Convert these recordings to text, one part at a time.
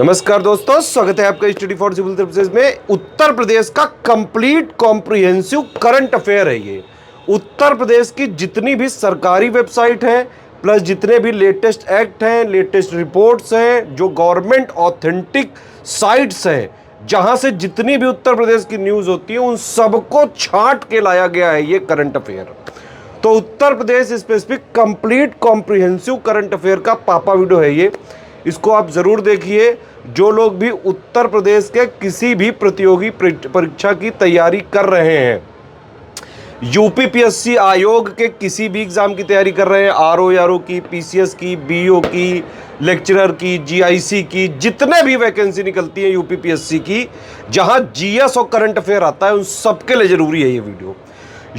नमस्कार दोस्तों, स्वागत है आपका स्टडी फॉर सिविल सर्विसेज में। उत्तर प्रदेश का कंप्लीट कॉम्प्रिहेंसिव करंट अफेयर है ये। उत्तर प्रदेश की जितनी भी सरकारी वेबसाइट है प्लस जितने भी लेटेस्ट एक्ट हैं, लेटेस्ट रिपोर्ट्स हैं, जो गवर्नमेंट ऑथेंटिक साइट्स हैं, जहां से जितनी भी उत्तर प्रदेश की न्यूज़ होती है उन सबको छांट के लाया गया है ये करंट अफेयर। तो Uttar Pradesh specific complete comprehensive current affair का पापा वीडियो है ये। इसको आप ज़रूर देखिए। जो लोग भी उत्तर प्रदेश के किसी भी प्रतियोगी परीक्षा की तैयारी कर रहे हैं, यूपीपीएससी आयोग के किसी भी एग्ज़ाम की तैयारी कर रहे हैं, आरओ की, पीसीएस की, बीओ की, लेक्चरर की, जीआईसी की, जितने भी वैकेंसी निकलती है यूपीपीएससी की, जहां जीएस और करंट अफेयर आता है, उन सबके लिए ज़रूरी है ये video.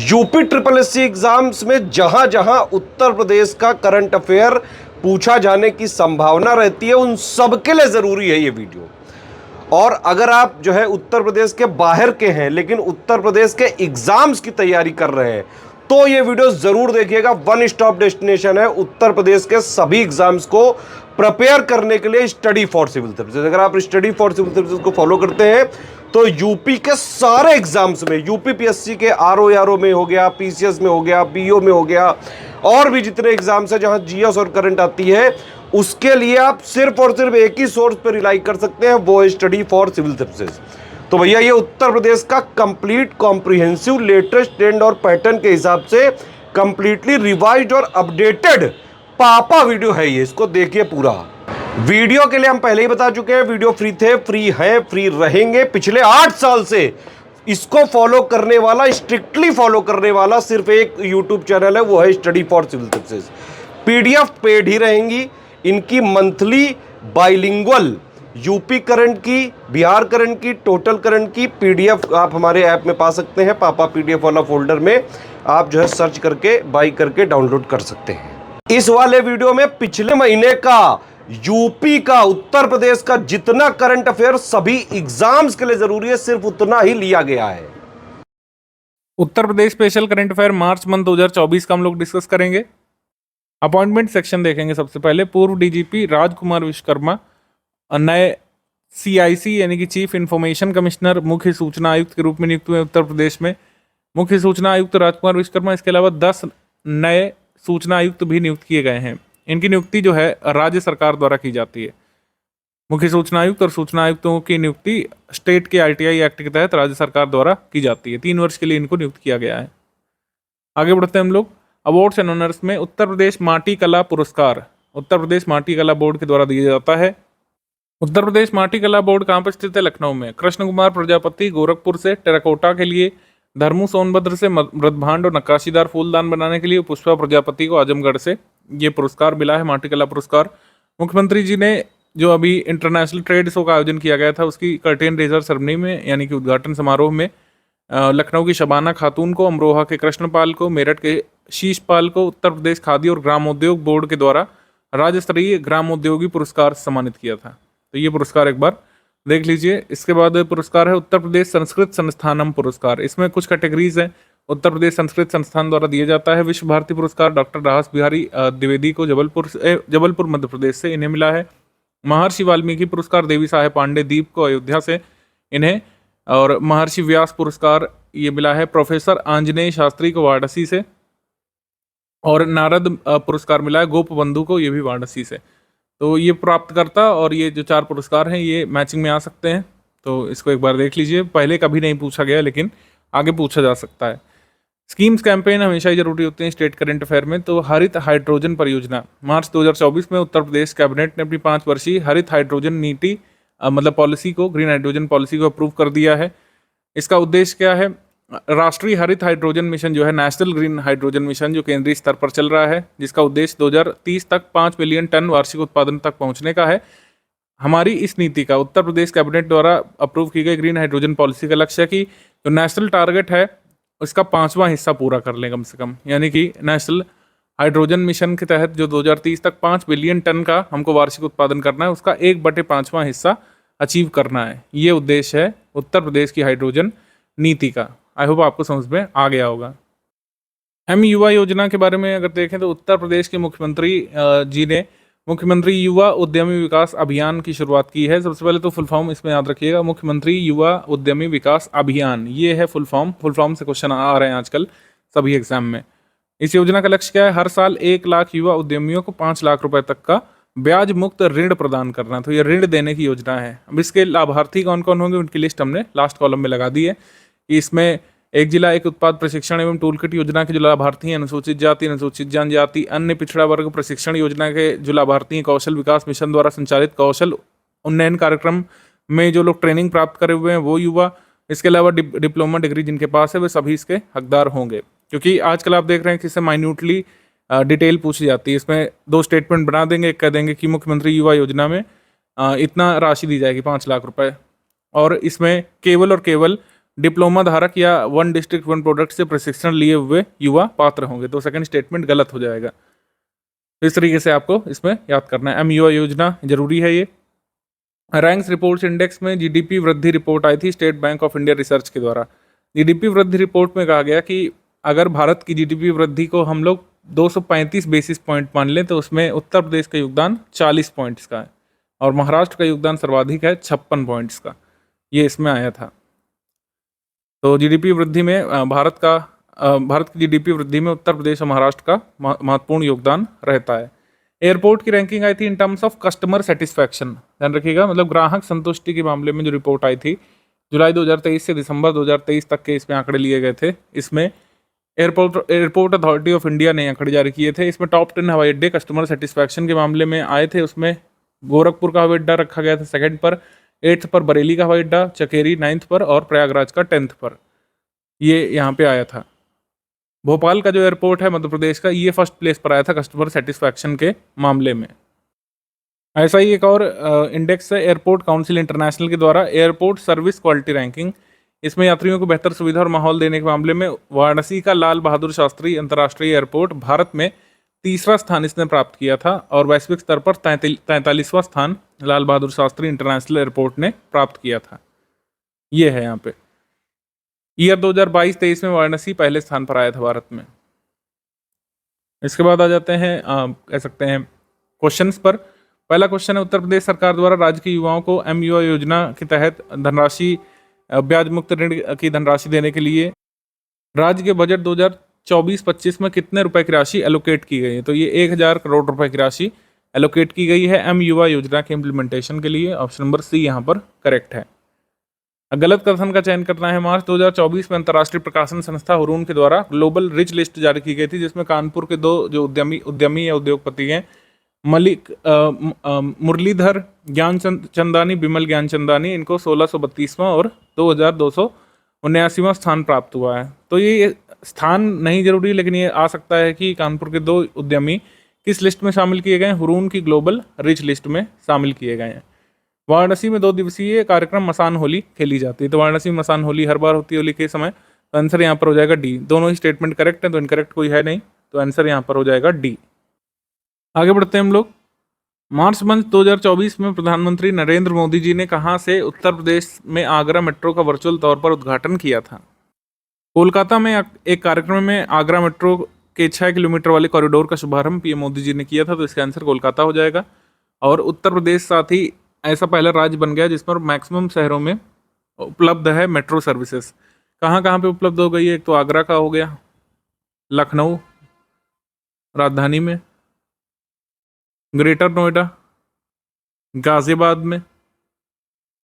UP triple SC exams में जहां जहां उत्तर प्रदेश का करंट अफेयर पूछा जाने की संभावना रहती है, उन सबके लिए ज़रूरी है ये वीडियो। और अगर आप जो है उत्तर प्रदेश के बाहर के हैं लेकिन उत्तर प्रदेश के एग्जाम्स की तैयारी कर रहे हैं, तो ये वीडियो ज़रूर देखिएगा। वन स्टॉप डेस्टिनेशन है उत्तर प्रदेश के सभी एग्जाम्स को प्रिपेयर करने के लिए, स्टडी फॉर सिविल सर्विसेज। अगर आप स्टडी फॉर सिविल सर्विसेज को फॉलो करते हैं तो यूपी के सारे एग्जाम्स में, यूपीपीएससी के आरओ में हो गया, पीसीएस में हो गया, बीओ में हो गया, और भी जितने एग्जाम्स हैं जहां जीएस और करंट आती है, उसके लिए आप सिर्फ और सिर्फ एक ही सोर्स पर रिलाई कर सकते हैं, वो है स्टडी फॉर सिविल सर्विसेज। तो भैया ये उत्तर प्रदेश का कंप्लीट कॉम्प्रिहेंसिव लेटेस्ट ट्रेंड और पैटर्न के हिसाब से कंप्लीटली रिवाइज्ड और अपडेटेड पापा वीडियो है ये। इसको देखिए पूरा। वीडियो के लिए हम पहले ही बता चुके हैं, वीडियो फ्री थे, फ्री है, फ्री रहेंगे। पिछले 8 साल से इसको फॉलो करने वाला, स्ट्रिक्टली फॉलो करने वाला सिर्फ एक यूट्यूब चैनल है, वो है study for civil services. PDF paid ही रहेंगी इनकी, मंथली बाइलिंगुअल यूपी करंट की, बिहार करंट की, टोटल करंट की पीडीएफ आप हमारे ऐप में पा सकते हैं। पापा पीडीएफ वाला फोल्डर में आप जो है सर्च करके बाई करके डाउनलोड कर सकते हैं। इस वाले वीडियो में पिछले महीने का यूपी का, उत्तर प्रदेश का जितना करंट अफेयर सभी एग्जाम्स के लिए जरूरी है, सिर्फ उतना ही लिया गया है। Uttar Pradesh special current affair March month 2024 का हम लोग डिस्कस करेंगे। अपॉइंटमेंट सेक्शन देखेंगे। सबसे पहले पूर्व डीजीपी राजकुमार विश्वकर्मा नए सीआईसी यानी कि चीफ इंफॉर्मेशन कमिश्नर, मुख्य सूचना आयुक्त के रूप में नियुक्त हुए उत्तर प्रदेश में। मुख्य सूचना आयुक्त राजकुमार विश्वकर्मा, इसके अलावा 10 नए सूचना आयुक्त भी नियुक्त किए गए हैं। इनकी नियुक्ति जो है राज्य सरकार द्वारा की जाती है। मुख्य सूचना आयुक्त और सूचना आयुक्तों की नियुक्ति स्टेट के आईटीआई एक्ट के तहत राज्य सरकार द्वारा की जाती है। 3 वर्ष के लिए इनको नियुक्त किया गया है। आगे बढ़ते हैं हम लोग। अवार्ड्स एंड ऑनर्स में उत्तर प्रदेश माटी कला पुरस्कार उत्तर प्रदेश माटी कला बोर्ड के द्वारा दिया जाता है। उत्तर प्रदेश माटी कला बोर्ड कहाँ पर स्थित है? लखनऊ में। कृष्ण कुमार प्रजापति गोरखपुर से, टेराकोटा के लिए धर्मू सोनभद्र से, मृदभांड और नक्काशीदार फूलदान बनाने के लिए पुष्पा प्रजापति को आजमगढ़ से ये पुरस्कार मिला है, माटी कला पुरस्कार। मुख्यमंत्री जी ने जो अभी इंटरनेशनल ट्रेड शो का आयोजन किया गया था, उसकी कर्टेन रेजर सेरेमनी में यानी कि उद्घाटन समारोह में लखनऊ की शबाना खातून को, अमरोहा के कृष्णपाल को, मेरठ के शीशपाल को उत्तर प्रदेश खादी और ग्रामोद्योग बोर्ड के द्वारा राज्य स्तरीय ग्रामोद्योगी पुरस्कार सम्मानित किया था। तो ये पुरस्कार एक बार देख लीजिए। इसके बाद पुरस्कार है उत्तर प्रदेश संस्कृत संस्थानम पुरस्कार। इसमें कुछ कैटेगरीज हैं। उत्तर प्रदेश संस्कृत संस्थान द्वारा दिया जाता है। विश्व भारती पुरस्कार डॉक्टर रास बिहारी द्विवेदी को जबलपुर मध्य प्रदेश से इन्हें मिला है। महर्षि वाल्मीकि पुरस्कार देवी साहेब पांडे दीप को अयोध्या से इन्हें, और महर्षि व्यास पुरस्कार ये मिला है प्रोफेसर आंजनेय शास्त्री को वाराणसी से, और नारद पुरस्कार मिला है गोप बंधु को, ये भी वाराणसी से। तो ये प्राप्तकर्ता और ये जो 4 पुरस्कार हैं ये मैचिंग में आ सकते हैं। तो इसको एक बार देख लीजिए। पहले कभी नहीं पूछा गया लेकिन आगे पूछा जा सकता है। स्कीम्स कैंपेन हमेशा ही जरूरी होते हैं स्टेट करंट अफेयर में। तो हरित हाइड्रोजन परियोजना मार्च 2024 में उत्तर प्रदेश कैबिनेट ने अपनी 5 वर्षीय हरित हाइड्रोजन नीति मतलब पॉलिसी को, ग्रीन हाइड्रोजन पॉलिसी को अप्रूव कर दिया है। इसका उद्देश्य क्या है? राष्ट्रीय हरित हाइड्रोजन मिशन जो है, नेशनल ग्रीन हाइड्रोजन मिशन, जो केंद्रीय स्तर पर चल रहा है, जिसका उद्देश्य 2030 तक 5 मिलियन टन वार्षिक उत्पादन तक पहुंचने का है। हमारी इस नीति का उत्तर प्रदेश कैबिनेट द्वारा अप्रूव की गई ग्रीन हाइड्रोजन पॉलिसी का लक्ष्य है कि जो नेशनल टारगेट है उसका 5वां हिस्सा पूरा कर लें कम से कम। यानी कि नेशनल हाइड्रोजन मिशन के तहत जो 2030 तक 5 बिलियन टन का हमको वार्षिक उत्पादन करना है, उसका 1/5वां हिस्सा अचीव करना है। ये उद्देश्य है उत्तर प्रदेश की हाइड्रोजन नीति का। आई होप आपको समझ में आ गया होगा। युवा योजना के बारे में अगर देखें तो उत्तर प्रदेश के मुख्यमंत्री जी ने मुख्यमंत्री युवा उद्यमी विकास अभियान की शुरुआत की है। सबसे पहले तो फुल फॉर्म इसमें याद रखिएगा, मुख्यमंत्री युवा उद्यमी विकास अभियान, ये है फुल फॉर्म। फुल फॉर्म से क्वेश्चन आ रहे हैं आजकल सभी एग्जाम में। इस योजना का लक्ष्य क्या है? हर साल 1 लाख युवा उद्यमियों को 5 लाख रुपए तक का ब्याज मुक्त ऋण प्रदान करना। तो ये ऋण देने की योजना है। अब इसके लाभार्थी कौन कौन होंगे उनकी लिस्ट हमने लास्ट कॉलम में लगा दी है। इसमें एक जिला एक उत्पाद प्रशिक्षण एवं टूल किट योजना के जो लाभार्थी हैं, अनुसूचित जाति, अनुसूचित जनजाति, अन्य पिछड़ा वर्ग प्रशिक्षण योजना के जो लाभार्थी हैं, कौशल विकास मिशन द्वारा संचालित कौशल उन्नयन कार्यक्रम में जो लोग ट्रेनिंग प्राप्त करे हुए हैं वो युवा, इसके अलावा डिप्लोमा डिग्री जिनके पास है वे सभी इसके हकदार होंगे। क्योंकि आजकल आप देख रहे हैं कि इससे माइन्यूटली डिटेल पूछी जाती है। इसमें 2 स्टेटमेंट बना देंगे, एक कह देंगे कि मुख्यमंत्री युवा योजना में इतना राशि दी जाएगी 5 लाख रुपए, और इसमें केवल और केवल डिप्लोमा धारक या 1 डिस्ट्रिक्ट 1 प्रोडक्ट से प्रशिक्षण लिए हुए युवा पात्र होंगे। तो सेकंड स्टेटमेंट गलत हो जाएगा। इस तरीके से आपको इसमें याद करना है। MUI योजना जरूरी है। ये रैंक्स रिपोर्ट्स इंडेक्स में GDP वृद्धि रिपोर्ट आई थी state bank of India research के द्वारा। GDP वृद्धि रिपोर्ट में कहा गया कि अगर भारत की GDP वृद्धि को हम लोग 235 बेसिस पॉइंट मान लें तो उसमें उत्तर प्रदेश का योगदान 40 पॉइंट्स का है और महाराष्ट्र का योगदान सर्वाधिक है 56 पॉइंट्स का। ये इसमें आया था। तो GDP वृद्धि में भारत की GDP वृद्धि में उत्तर प्रदेश और महाराष्ट्र का महत्वपूर्ण योगदान रहता है। एयरपोर्ट की रैंकिंग आई थी in terms of customer satisfaction, ध्यान रखिएगा, मतलब ग्राहक संतुष्टि के मामले में जो रिपोर्ट आई थी जुलाई 2023 से दिसंबर 2023 तक के इसमें आंकड़े लिए गए थे। इसमें एयरपोर्ट अथॉरिटी ऑफ इंडिया ने आंकड़े जारी किए थे। इसमें टॉप 10 हवाई अड्डे कस्टमर सेटिस्फैक्शन के मामले में आए थे। उसमें गोरखपुर का हवाई अड्डा रखा गया था 2nd पर, 8th पर बरेली का हवाई अड्डा, चकेरी 9th पर और प्रयागराज का 10th पर, ये यहाँ पे आया था। भोपाल का जो एयरपोर्ट है मध्य प्रदेश का, ये 1st प्लेस पर आया था कस्टमर सेटिस्फैक्शन के मामले में। ऐसा ही एक और इंडेक्स है एयरपोर्ट काउंसिल इंटरनेशनल के द्वारा, एयरपोर्ट सर्विस क्वालिटी रैंकिंग। इसमें यात्रियों को बेहतर सुविधा और माहौल देने के मामले में वाराणसी का लाल बहादुर शास्त्री अंतर्राष्ट्रीय एयरपोर्ट भारत में 3रा स्थान इसने प्राप्त किया था और वैश्विक स्तर पर 43वां स्थान लाल बहादुर शास्त्री इंटरनेशनल एयरपोर्ट ने प्राप्त किया था। ये है यहाँ पे। ईयर 2022-23 में वाराणसी पहले स्थान पर आया था भारत में। इसके बाद आ जाते हैं कह सकते हैं क्वेश्चंस पर। पहला क्वेश्चन है, उत्तर प्रदेश सरकार द्वारा राज्य के युवाओं को MUI योजना के तहत धनराशि, ब्याज मुक्त ऋण की धनराशि देने के लिए राज्य के बजट 2024-25 में कितने रुपए की राशि एलोकेट की गई है? तो ये 1000 करोड़ रुपए की राशि एलोकेट की गई है MUI योजना के इम्प्लीमेंटेशन के लिए। ऑप्शन नंबर C यहाँ पर करेक्ट है। गलत कथन का चयन करना है। मार्च 2024 में अंतर्राष्ट्रीय प्रकाशन संस्था हुरून के द्वारा ग्लोबल रिच लिस्ट जारी की गई थी, जिसमें कानपुर के 2 जो उद्यमी या उद्योगपति हैं, मुरलीधर ज्ञानचंदानी, बिमल ज्ञानचंदानी, इनको 1632वां और 2279वां स्थान प्राप्त हुआ है। तो ये स्थान नहीं जरूरी, लेकिन ये आ सकता है कि कानपुर के 2 उद्यमी किस लिस्ट में शामिल किए गए हैं? हुरून की ग्लोबल रिच लिस्ट में शामिल किए गए हैं। वाराणसी में 2 दिवसीय कार्यक्रम मसान होली खेली जाती है। तो वाराणसी में मसान होली हर बार होती है होली के समय। तो आंसर यहाँ पर हो जाएगा D। दोनों ही स्टेटमेंट करेक्ट है, तो इनकरेक्ट कोई है नहीं, तो आंसर यहाँ पर हो जाएगा D। आगे बढ़ते हैं हम लोग। मार्च मंथ 2024 में प्रधानमंत्री नरेंद्र मोदी जी ने कहाँ से उत्तर प्रदेश में आगरा मेट्रो का वर्चुअल तौर पर उद्घाटन किया था? कोलकाता में एक कार्यक्रम में आगरा मेट्रो के 6 किलोमीटर वाले कॉरिडोर का शुभारंभ PM मोदी जी ने किया था। तो इसका आंसर कोलकाता हो जाएगा। और उत्तर प्रदेश साथ ही ऐसा पहला राज्य बन गया जिस पर मैक्सिमम शहरों में उपलब्ध है मेट्रो सर्विसेज। कहाँ कहाँ पे उपलब्ध हो गई है? एक तो आगरा का हो गया, लखनऊ राजधानी में, ग्रेटर नोएडा, गाजियाबाद में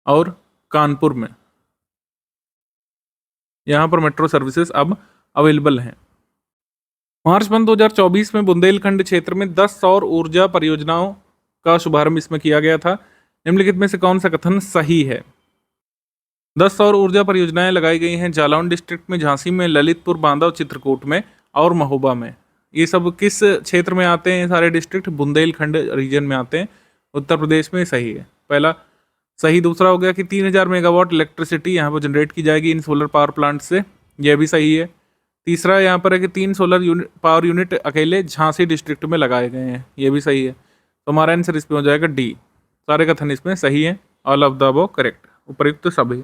और कानपुर में, यहाँ पर मेट्रो सर्विसेज अब अवेलेबल हैं। मार्च मंथ 2024 में बुंदेलखंड क्षेत्र में 10 सौर ऊर्जा परियोजनाओं का शुभारंभ इसमें किया गया था। निम्नलिखित में से कौन सा कथन सही है? 10 सौर ऊर्जा परियोजनाएं लगाई गई हैं जालौन डिस्ट्रिक्ट में, झांसी में, ललितपुर, बांदा, चित्रकूट में और महोबा में। ये सब किस क्षेत्र में आते हैं? सारे डिस्ट्रिक्ट बुंदेलखंड रीजन में आते हैं, उत्तर प्रदेश में। सही है पहला सही। दूसरा हो गया कि 3000 मेगावाट इलेक्ट्रिसिटी यहाँ पर जनरेट की जाएगी इन सोलर पावर प्लांट से, यह भी सही है। तीसरा यहाँ पर है कि 3 सोलर पावर यूनिट अकेले झांसी डिस्ट्रिक्ट में लगाए गए हैं, ये भी सही है। तो हमारा आंसर इसमें हो जाएगा D। सारे कथन इसमें सही हैं, all of the above correct, उपयुक्त सभी।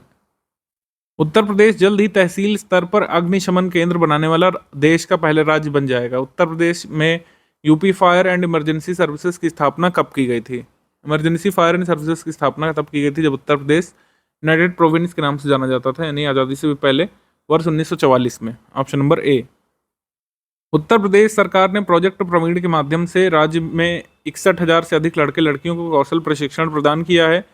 उत्तर प्रदेश जल्द ही तहसील स्तर पर अग्निशमन केंद्र बनाने वाला देश का पहला राज्य बन जाएगा। उत्तर प्रदेश में UP fire and emergency services की स्थापना कब की गई थी? इमरजेंसी फायर एंड सर्विसेज की स्थापना तब की गई थी जब उत्तर प्रदेश यूनाइटेड प्रोविंस के नाम से जाना जाता था, यानी आज़ादी से भी पहले, वर्ष 1944 में। Option number A. Uttar Pradesh सरकार ने प्रोजेक्ट प्रवीण के माध्यम से राज्य में 61,000 से अधिक लड़के लड़कियों को कौशल प्रशिक्षण प्रदान किया है।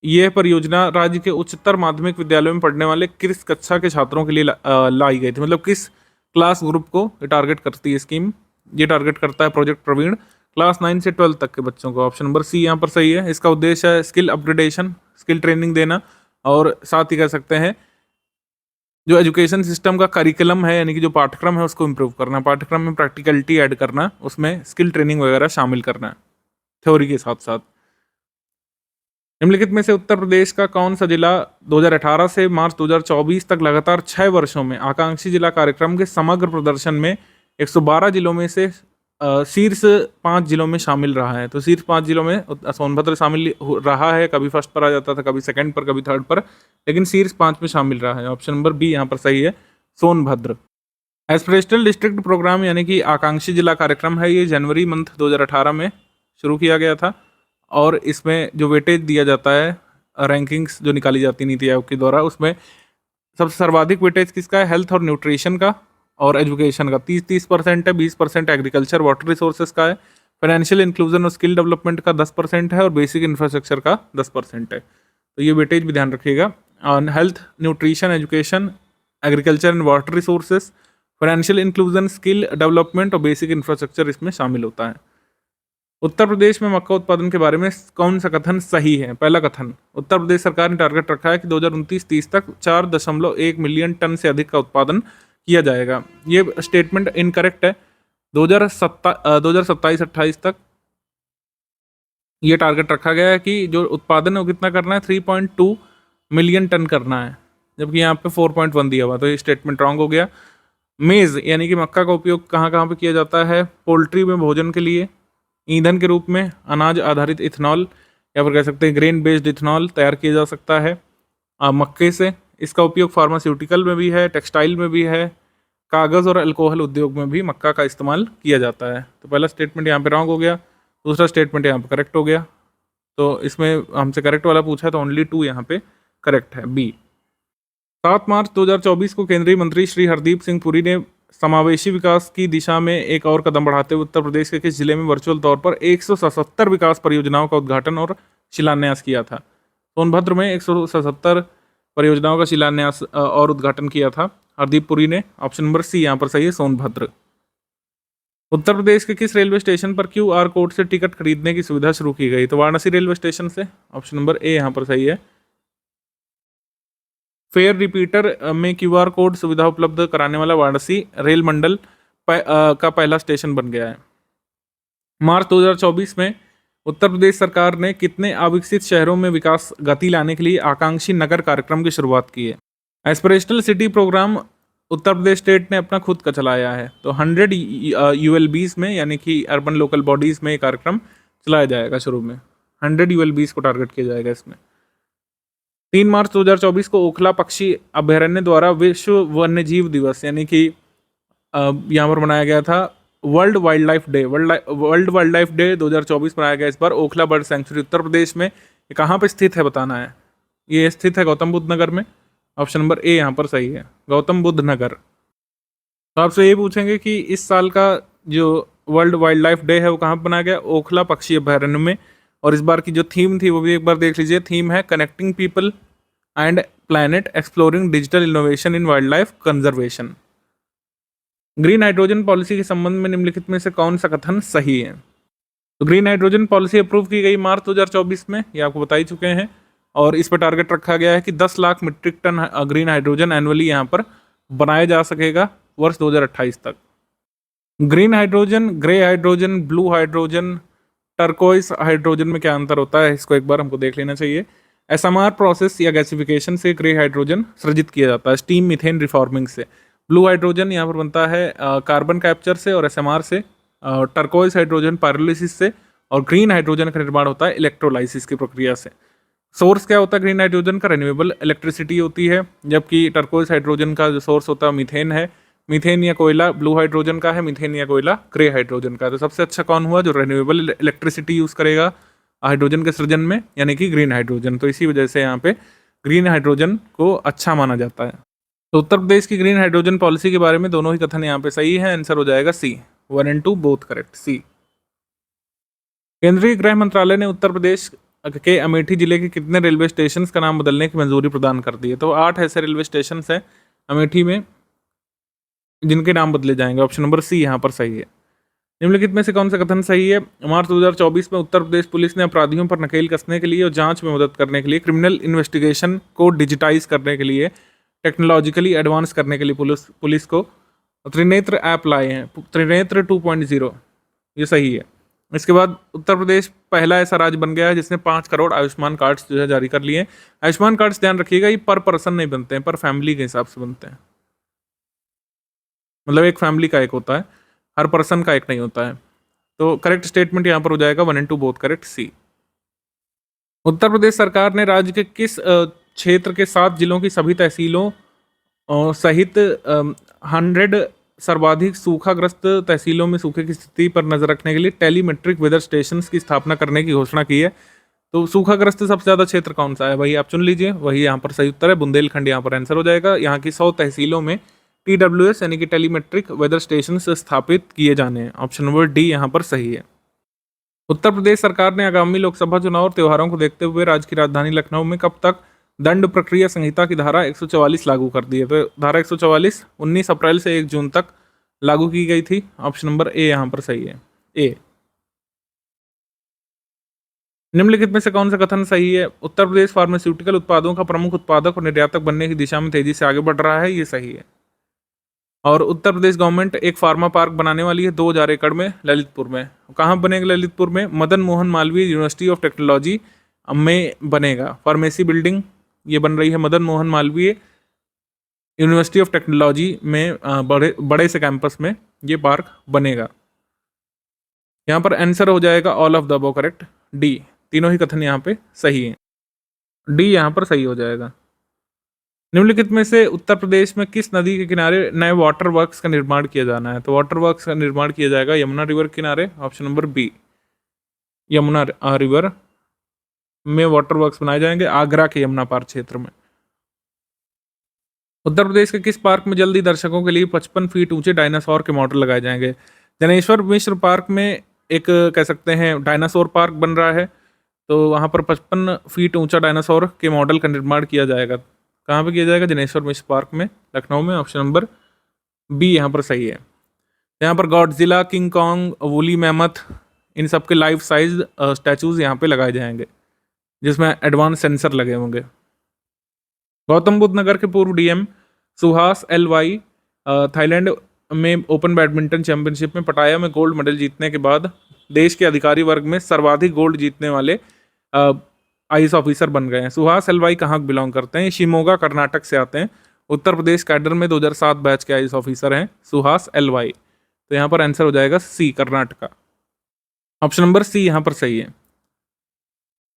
यह परियोजना राज्य के उच्चतर माध्यमिक विद्यालयों में पढ़ने वाले किस कक्षा के छात्रों के लिए लाई गई थी, मतलब किस क्लास ग्रुप को ये टारगेट करती है स्कीम? ये टारगेट करता है प्रोजेक्ट प्रवीण क्लास 9 से 12 तक के बच्चों को। ऑप्शन नंबर सी यहाँ पर सही है। इसका उद्देश्य है स्किल अपग्रेडेशन, स्किल ट्रेनिंग देना, और साथ ही कह सकते हैं जो एजुकेशन सिस्टम का करिकुलम है, यानी कि जो पाठ्यक्रम है उसको इम्प्रूव करना, पाठ्यक्रम में प्रैक्टिकलिटी ऐड करना, उसमें स्किल ट्रेनिंग वगैरह शामिल करना थ्योरी के साथ साथ। निम्नलिखित में से उत्तर प्रदेश का कौन सा जिला 2018 से मार्च 2024 तक लगातार 6 वर्षों में आकांक्षी जिला कार्यक्रम के समग्र प्रदर्शन में 112 जिलों में से शीर्ष 5 जिलों में शामिल रहा है? तो शीर्ष 5 जिलों में सोनभद्र शामिल रहा है, कभी फर्स्ट पर आ जाता था, कभी सेकंड पर, कभी थर्ड पर, लेकिन शीर्ष 5 में शामिल रहा है। ऑप्शन नंबर बी यहाँ पर सही है, सोनभद्र। एस्पिरेशनल डिस्ट्रिक्ट प्रोग्राम यानी कि आकांक्षी जिला कार्यक्रम है, ये जनवरी मंथ 2018 में शुरू किया गया था, और इसमें जो वेटेज दिया जाता है, रैंकिंग्स जो निकाली जाती नीति आयोग के द्वारा, उसमें सबसे सर्वाधिक वेटेज किसका है? हेल्थ और न्यूट्रिशन का और एजुकेशन का 30% है, 20% एग्रीकल्चर वाटर रिसोर्सेज का है, फाइनेंशियल इंक्लूजन और स्किल डेवलपमेंट का 10% है, और बेसिक इंफ्रास्ट्रक्चर का 10% है। तो ये वेटेज भी ध्यान रखिएगा। Health, nutrition, education, agriculture and water resources, financial inclusion, skill development और बेसिक इंफ्रास्ट्रक्चर इसमें शामिल होता है। उत्तर प्रदेश में मक्का उत्पादन के बारे में कौन सा कथन सही है? पहला कथन, उत्तर प्रदेश सरकार ने टारगेट रखा है कि 2029-30 तक 4.1 मिलियन टन से अधिक का उत्पादन किया जाएगा। ये स्टेटमेंट इनकरेक्ट है। 2027-28 तक ये टारगेट रखा गया है कि जो उत्पादन है वो कितना करना है? 3.2 मिलियन टन करना है, जबकि यहाँ पे 4.1 दिया हुआ, तो ये स्टेटमेंट रॉन्ग हो गया। मेज़ यानी कि मक्का का उपयोग कहाँ कहाँ पे किया जाता है? पोल्ट्री में भोजन के लिए, ईंधन के रूप में, अनाज आधारित इथेनॉल या फिर कह सकते हैं ग्रेन बेस्ड इथेनॉल तैयार किया जा सकता है मक्के से। इसका उपयोग फार्मास्यूटिकल में भी है, टेक्सटाइल में भी है, कागज़ और अल्कोहल उद्योग में भी मक्का का इस्तेमाल किया जाता है। तो पहला स्टेटमेंट यहाँ पे रॉन्ग हो गया, दूसरा स्टेटमेंट यहाँ पे करेक्ट हो गया। तो इसमें हमसे करेक्ट वाला पूछा है, तो ओनली 2 यहाँ पे करेक्ट है, बी। 7 मार्च 2024 को केंद्रीय मंत्री श्री हरदीप सिंह पुरी ने समावेशी विकास की दिशा में एक और कदम बढ़ाते हुए उत्तर प्रदेश के किस जिले में वर्चुअल तौर पर 177 विकास परियोजनाओं का उद्घाटन और शिलान्यास किया था? सोनभद्र में 177 परियोजनाओं का शिलान्यास और उद्घाटन किया था हरदीप पुरी ने। ऑप्शन नंबर सी यहाँ पर सही है, सोनभद्र। उत्तर प्रदेश के किस रेलवे स्टेशन पर QR कोड से टिकट खरीदने की सुविधा शुरू की गई? तो वाराणसी रेलवे स्टेशन से। ऑप्शन नंबर ए यहाँ पर सही है। फेयर रिपीटर में QR कोड सुविधा उपलब्ध कराने वाला वाराणसी रेल मंडल का पहला स्टेशन बन गया है। मार्च 2024 में उत्तर प्रदेश सरकार ने कितने अविकसित शहरों में विकास गति लाने के लिए आकांक्षी नगर कार्यक्रम की शुरुआत की है? Aspirational city programme Uttar Pradesh state ने अपना खुद का चलाया है, तो 100 ULBs में, यानी कि अर्बन लोकल बॉडीज़ में ये कार्यक्रम चलाया जाएगा। शुरू में 100 ULBs को टारगेट किया जाएगा इसमें। 3 मार्च 2024 को ओखला पक्षी अभयारण्य द्वारा विश्व वन्यजीव दिवस यानी कि यहाँ पर मनाया गया था world wild life day. World wild life day 2024 मनाया गया इस बार। ओखला बर्ड सेंचुरी उत्तर प्रदेश में ये कहाँ पे स्थित है बताना है। ये स्थित है गौतम बुद्ध नगर में। ऑप्शन नंबर ए यहाँ पर सही है, गौतम बुद्ध नगर। तो आपसे ये पूछेंगे कि इस साल का जो वर्ल्ड वाइल्ड लाइफ डे है वो कहाँ पर बनाया गया? ओखला पक्षी अभयारण्य में। और इस बार की जो थीम थी वो भी एक बार देख लीजिए। थीम है connecting people and planet exploring digital innovation in wild life conservation. Green hydrogen policy के संबंध में निम्नलिखित में से कौन सा कथन सही है? तो ग्रीन हाइड्रोजन पॉलिसी अप्रूव की गई मार्च 2024 में, ये आपको बता ही चुके हैं। और इस पर टारगेट रखा गया है कि 10 lakh metric ton green hydrogen annually यहाँ पर बनाया जा सकेगा वर्ष 2028 तक। Green hydrogen, grey hydrogen, blue hydrogen, turquoise hydrogen में क्या अंतर होता है, इसको एक बार हमको देख लेना चाहिए। SMR प्रोसेस या गैसिफिकेशन से ग्रे हाइड्रोजन सृजित किया जाता है, स्टीम मीथेन रिफॉर्मिंग से। ब्लू हाइड्रोजन यहाँ पर बनता है कार्बन कैप्चर से और SMR से। टर्कोइस हाइड्रोजन पायरोलिसिस से। और ग्रीन हाइड्रोजन का निर्माण होता है इलेक्ट्रोलाइसिस की प्रक्रिया से। सोर्स क्या होता है ग्रीन हाइड्रोजन का? रिन्यूएबल इलेक्ट्रिसिटी होती है, जबकि टर्कोइस हाइड्रोजन का जो सोर्स होता है मीथेन है, मीथेन या कोयला ब्लू हाइड्रोजन का है, मीथेन या कोयला ग्रे हाइड्रोजन का है। तो सबसे अच्छा कौन हुआ? जो रिन्यूएबल इलेक्ट्रिसिटी यूज़ करेगा हाइड्रोजन के सृजन में, यानी कि ग्रीन हाइड्रोजन। तो इसी वजह से यहाँ पे ग्रीन हाइड्रोजन को अच्छा माना जाता है। तो उत्तर प्रदेश की ग्रीन हाइड्रोजन पॉलिसी के बारे में दोनों ही कथन यहाँ पे सही है। आंसर हो जाएगा सी, 1 and 2 बोथ करेक्ट, सी। केंद्रीय गृह मंत्रालय ने उत्तर प्रदेश के अमेठी जिले के कितने रेलवे स्टेशन का नाम बदलने की मंजूरी प्रदान कर दी है? तो 8 ऐसे रेलवे स्टेशन हैं अमेठी में जिनके नाम बदले जाएंगे। ऑप्शन नंबर सी यहाँ पर सही है। निम्नलिखित में से कौन सा कथन सही है? मार्च 2024 में उत्तर प्रदेश पुलिस ने अपराधियों पर नकेल कसने के लिए और जांच में मदद करने के लिए, क्रिमिनल इन्वेस्टिगेशन को डिजिटाइज करने के लिए, टेक्नोलॉजिकली एडवांस करने के लिए पुलिस को त्रिनेत्र ऐप लाए हैं, त्रिनेत्र 2.0। ये सही है। इसके बाद उत्तर प्रदेश पहला ऐसा राज्य बन गया है जिसने 5 करोड़ आयुष्मान कार्ड्स जो है जारी कर लिए हैं। आयुष्मान कार्ड्स ध्यान रखिएगा, ये पर पर्सन नहीं बनते हैं, पर फैमिली के हिसाब से बनते हैं। मतलब एक फैमिली का एक होता है, हर पर्सन का एक नहीं होता है। तो करेक्ट स्टेटमेंट यहाँ पर हो जाएगा 1 and 2 बोथ करेक्ट, सी। उत्तर प्रदेश सरकार ने राज्य के किस क्षेत्र के 7 जिलों की सभी तहसीलों सहित 100 सर्वाधिक सूखाग्रस्त तहसीलों में सूखे की स्थिति पर नजर रखने के लिए टेलीमेट्रिक वेदर स्टेशन की स्थापना करने की घोषणा की है? तो सूखाग्रस्त सबसे ज्यादा क्षेत्र कौन सा है? वही आप चुन लीजिए, वही यहाँ पर सही उत्तर है, बुंदेलखंड यहाँ पर आंसर हो जाएगा। यहाँ की 100 तहसीलों में TWS यानी कि टेलीमेट्रिक वेदर स्टेशन स्थापित किए जाने हैं। ऑप्शन नंबर डी यहाँ पर सही है। उत्तर प्रदेश सरकार ने आगामी लोकसभा चुनाव और त्योहारों को देखते हुए राज्य की राजधानी लखनऊ में कब तक दंड प्रक्रिया संहिता की धारा 144 लागू कर दी है? तो धारा 144 19 अप्रैल से 1 जून तक लागू की गई थी। ऑप्शन नंबर ए यहाँ पर सही है, ए। निम्नलिखित में से कौन सा कथन सही है? उत्तर प्रदेश फार्मास्यूटिकल उत्पादों का प्रमुख उत्पादक और निर्यातक बनने की दिशा में तेजी से आगे बढ़ रहा है, ये सही है। और उत्तर प्रदेश गवर्नमेंट एक फार्मा पार्क बनाने वाली है 2000 एकड़ में ललितपुर में। कहाँ बनेगा ललितपुर में? Madan Mohan Malviya university of technology में बनेगा। फार्मेसी बिल्डिंग ये बन रही है Madan Mohan Malviya university of technology में, बड़े से कैंपस में ये पार्क बनेगा। यहाँ पर आंसर हो जाएगा all of the above correct, D. तीनों ही कथन यहाँ पे सही है, डी यहाँ पर सही हो जाएगा। निम्नलिखित में से उत्तर प्रदेश में किस नदी के किनारे नए वाटर वर्क्स का निर्माण किया जाना है? तो वाटर वर्क्स का निर्माण किया जाएगा यमुना रिवर के किनारे। Option number B, Yamuna river में वाटर वर्क्स बनाए जाएंगे आगरा के यमुना पार क्षेत्र में। उत्तर प्रदेश के किस पार्क में जल्दी दर्शकों के लिए 55 फीट ऊंचे डायनासोर के मॉडल लगाए जाएंगे? जनेश्वर मिश्र पार्क में एक कह सकते हैं डायनासोर पार्क बन रहा है, तो वहाँ पर 55 फीट ऊंचा डायनासोर के मॉडल का निर्माण किया जाएगा। कहाँ पे किया जाएगा? जनेश्वर मिश्र पार्क में, लखनऊ में। ऑप्शन नंबर बी यहाँ पर सही है। यहाँ पर Godzilla, King Kong, woolly mammoth, इन सब के लाइफ साइज स्टैचूज यहाँ पे लगाए जाएंगे जिसमें एडवांस सेंसर लगे होंगे। गौतम बुद्ध नगर के पूर्व डीएम सुहास LY थाईलैंड में ओपन बैडमिंटन चैंपियनशिप में पटाया में गोल्ड मेडल जीतने के बाद देश के अधिकारी वर्ग में सर्वाधिक गोल्ड जीतने वाले IAS ऑफिसर बन गए हैं। सुहास LY कहाँ बिलोंग करते हैं? शिमोगा कर्नाटक से आते हैं। उत्तर प्रदेश कैडर में 2007 बैच के IAS ऑफिसर हैं सुहास LY। तो यहाँ पर आंसर हो जाएगा सी, कर्नाटका। ऑप्शन नंबर सी यहाँ पर सही है।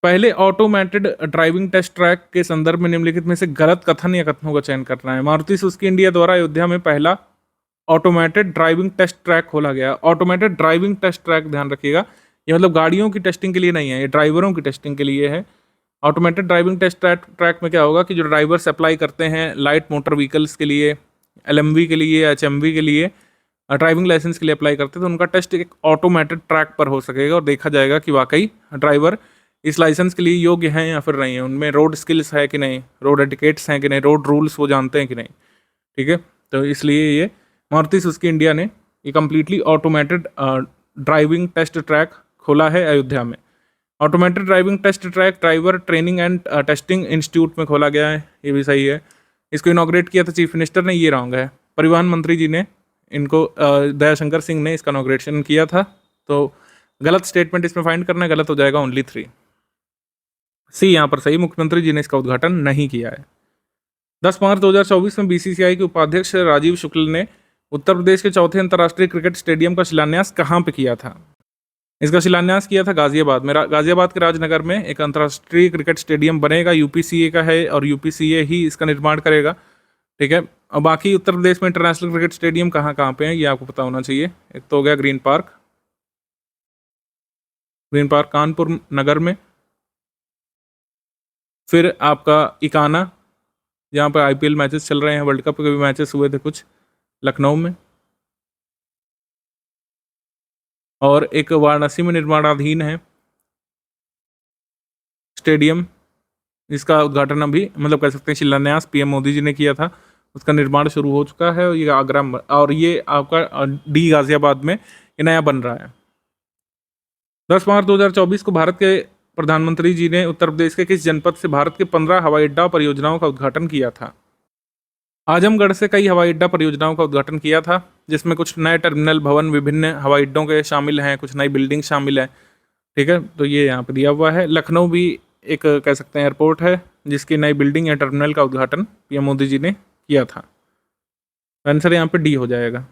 पहले ऑटोमेटेड ड्राइविंग टेस्ट ट्रैक के संदर्भ में निम्नलिखित में से गलत कथन या कथनों का चयन करना है। मारुति सुजुकी इंडिया द्वारा अयोध्या में पहला ऑटोमेटेड ड्राइविंग टेस्ट ट्रैक खोला गया। ऑटोमेटेड ड्राइविंग टेस्ट ट्रैक ध्यान रखिएगा, ये मतलब गाड़ियों की टेस्टिंग के लिए नहीं है, ये ड्राइवरों की टेस्टिंग के लिए है। ऑटोमेटेड ड्राइविंग टेस्ट ट्रैक में क्या होगा कि जो ड्राइवर्स अप्लाई करते हैं लाइट मोटर व्हीकल्स के लिए, LMV के लिए, HMV के लिए, ड्राइविंग लाइसेंस के लिए अप्लाई करते हैं, तो उनका टेस्ट एक ऑटोमेटेड ट्रैक पर हो सकेगा और देखा जाएगा कि वाकई ड्राइवर इस लाइसेंस के लिए योग्य हैं या फिर नहीं है, उनमें रोड स्किल्स है कि नहीं, रोड एटिकेट्स हैं कि नहीं, रोड रूल्स वो जानते हैं कि नहीं। ठीक है, तो इसलिए ये मारुति सुजुकी इंडिया ने ये completely automated driving test track खोला है अयोध्या में। Automated driving test track driver training and testing institute में खोला गया है, ये भी सही है। इसको इनॉग्रेट किया था चीफ मिनिस्टर ने, ये रॉन्ग है। परिवहन मंत्री जी ने इनको दयाशंकर सिंह ने इसका इनॉग्रेशन किया था, तो गलत स्टेटमेंट इसमें फाइंड करना है, गलत हो जाएगा ओनली 3। सी यहाँ पर सही, मुख्यमंत्री जी ने इसका उद्घाटन नहीं किया है। 10 मार्च 2024 में BCCI के उपाध्यक्ष राजीव शुक्ल ने उत्तर प्रदेश के चौथे अंतर्राष्ट्रीय क्रिकेट स्टेडियम का शिलान्यास कहाँ पे किया था? इसका शिलान्यास किया था गाजियाबाद में। गाजियाबाद के राजनगर में एक अंतर्राष्ट्रीय क्रिकेट स्टेडियम बनेगा, UPCA का है और UPCA ही इसका निर्माण करेगा। ठीक है, और बाकी उत्तर प्रदेश में इंटरनेशनल क्रिकेट स्टेडियम कहाँ कहाँ पे हैं ये आपको पता होना चाहिए। एक तो हो गया ग्रीन पार्क कानपुर नगर में, फिर आपका इकाना जहाँ पर IPL मैचेस चल रहे हैं, वर्ल्ड कप के भी मैचेस हुए थे कुछ, लखनऊ में, और एक वाराणसी में निर्माणाधीन है स्टेडियम जिसका उद्घाटन अभी मतलब कह सकते हैं शिलान्यास PM मोदी जी ने किया था, उसका निर्माण शुरू हो चुका है। और ये आगरा और ये आपका D गाजियाबाद में ये नया बन रहा है। 10 मार्च 2024 को भारत के प्रधानमंत्री जी ने उत्तर प्रदेश के किस जनपद से भारत के 15 हवाई अड्डा परियोजनाओं का उद्घाटन किया था? आजमगढ़ से कई हवाई अड्डा परियोजनाओं का उद्घाटन किया था, जिसमें कुछ नए टर्मिनल भवन विभिन्न हवाई अड्डों के शामिल हैं, कुछ नई बिल्डिंग शामिल है। ठीक है, तो ये यहाँ पे दिया हुआ है। लखनऊ भी एक कह सकते हैं एयरपोर्ट है जिसकी नई बिल्डिंग या टर्मिनल का उद्घाटन PM मोदी जी ने किया था। आंसर यहाँ पे D हो जाएगा।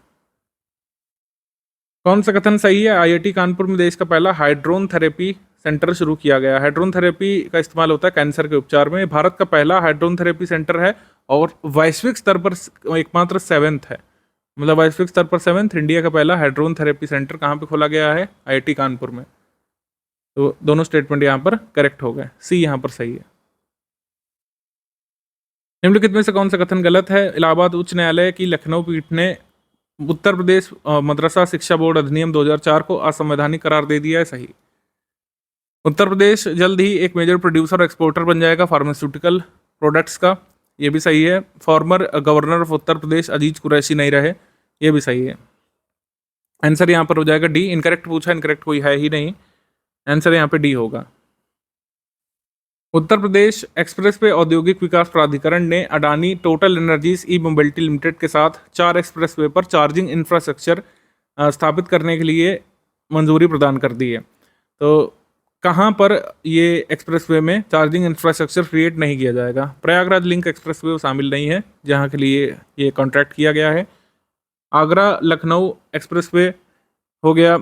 कौन सा कथन सही है? IIT कानपुर में देश का पहला हाइड्रोन थेरेपी सेंटर शुरू किया गया। हाइड्रोन थेरेपी का इस्तेमाल होता है कैंसर के उपचार में। भारत का पहला हाइड्रोन थेरेपी सेंटर है और वैश्विक स्तर पर एकमात्र 7th है, मतलब वैश्विक स्तर पर 7th इंडिया का पहला हाइड्रोन थेरेपी सेंटर कहाँ पे खोला गया है? IIT कानपुर में। तो दोनों स्टेटमेंट यहाँ पर करेक्ट हो गए, C यहाँ पर सही है। निम्नलिखित में से कौन सा कथन गलत है? इलाहाबाद उच्च न्यायालय की लखनऊ पीठ ने उत्तर प्रदेश मदरसा शिक्षा बोर्ड अधिनियम 2004 को असंवैधानिक करार दे दिया है। सही। उत्तर प्रदेश जल्द ही एक मेजर प्रोड्यूसर और एक्सपोर्टर बन जाएगा फार्मास्यूटिकल प्रोडक्ट्स का, ये भी सही है। Former governor of Uttar Pradesh अजीज कुरैशी नहीं रहे, ये भी सही है। आंसर यहाँ पर हो जाएगा D। इनकरेक्ट पूछा, इनकरेक्ट कोई है ही नहीं, आंसर यहाँ पे D होगा। उत्तर प्रदेश एक्सप्रेसवे औद्योगिक विकास प्राधिकरण ने अडानी टोटल एनर्जीज ई मोबिलिटी लिमिटेड के साथ 4 एक्सप्रेसवे पर चार्जिंग इंफ्रास्ट्रक्चर स्थापित करने के लिए मंजूरी प्रदान कर दी है। तो कहाँ पर ये एक्सप्रेसवे में चार्जिंग इंफ्रास्ट्रक्चर क्रिएट नहीं किया जाएगा? प्रयागराज लिंक एक्सप्रेसवे शामिल नहीं है जहाँ के लिए ये कॉन्ट्रैक्ट किया गया है। आगरा लखनऊ एक्सप्रेसवे हो गया,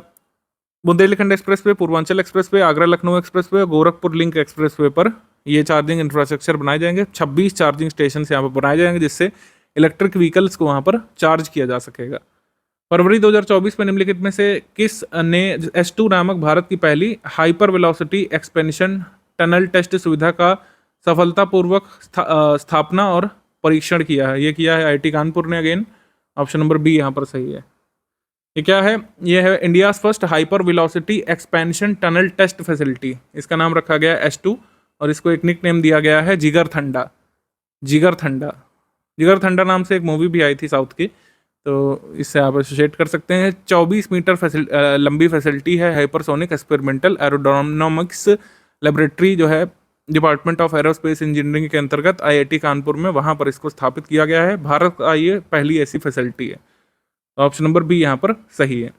Bundelkhand expressway, Purvanchal expressway, Agra Lucknow expressway, Gorakhpur link expressway पर ये चार्जिंग इंफ्रास्ट्रक्चर बनाए जाएंगे। 26 चार्जिंग स्टेशन यहाँ पर बनाए जाएंगे जिससे इलेक्ट्रिक व्हीकल्स को वहाँ पर चार्ज किया जा सकेगा। फरवरी 2024 में निम्नलिखित में से किस ने S2 नामक भारत की पहली hyper velocity expansion tunnel test सुविधा का सफलतापूर्वक स्थापना और परीक्षण किया है? ये किया है IIT कानपुर ने। अगेन ऑप्शन नंबर B यहाँ पर सही है। ये क्या है? ये है India's first hyper velocity expansion tunnel test facility. इसका नाम रखा गया है S2 और इसको एक निक नेम दिया गया है जिगर थंडा। जिगर थंडा नाम से एक मूवी भी आई थी साउथ की, तो इससे आप एसोसिएट कर सकते हैं। 24 मीटर लंबी फैसिलिटी है हाइपरसोनिक एक्सपेरिमेंटल एरोडायनामिक्स लेबोरेटरी जो है डिपार्टमेंट ऑफ एरोस्पेस इंजीनियरिंग के अंतर्गत IIT कानपुर में, वहाँ पर इसको स्थापित किया गया है। भारत का ये पहली ऐसी फैसिलिटी है। ऑप्शन नंबर B यहाँ पर सही है।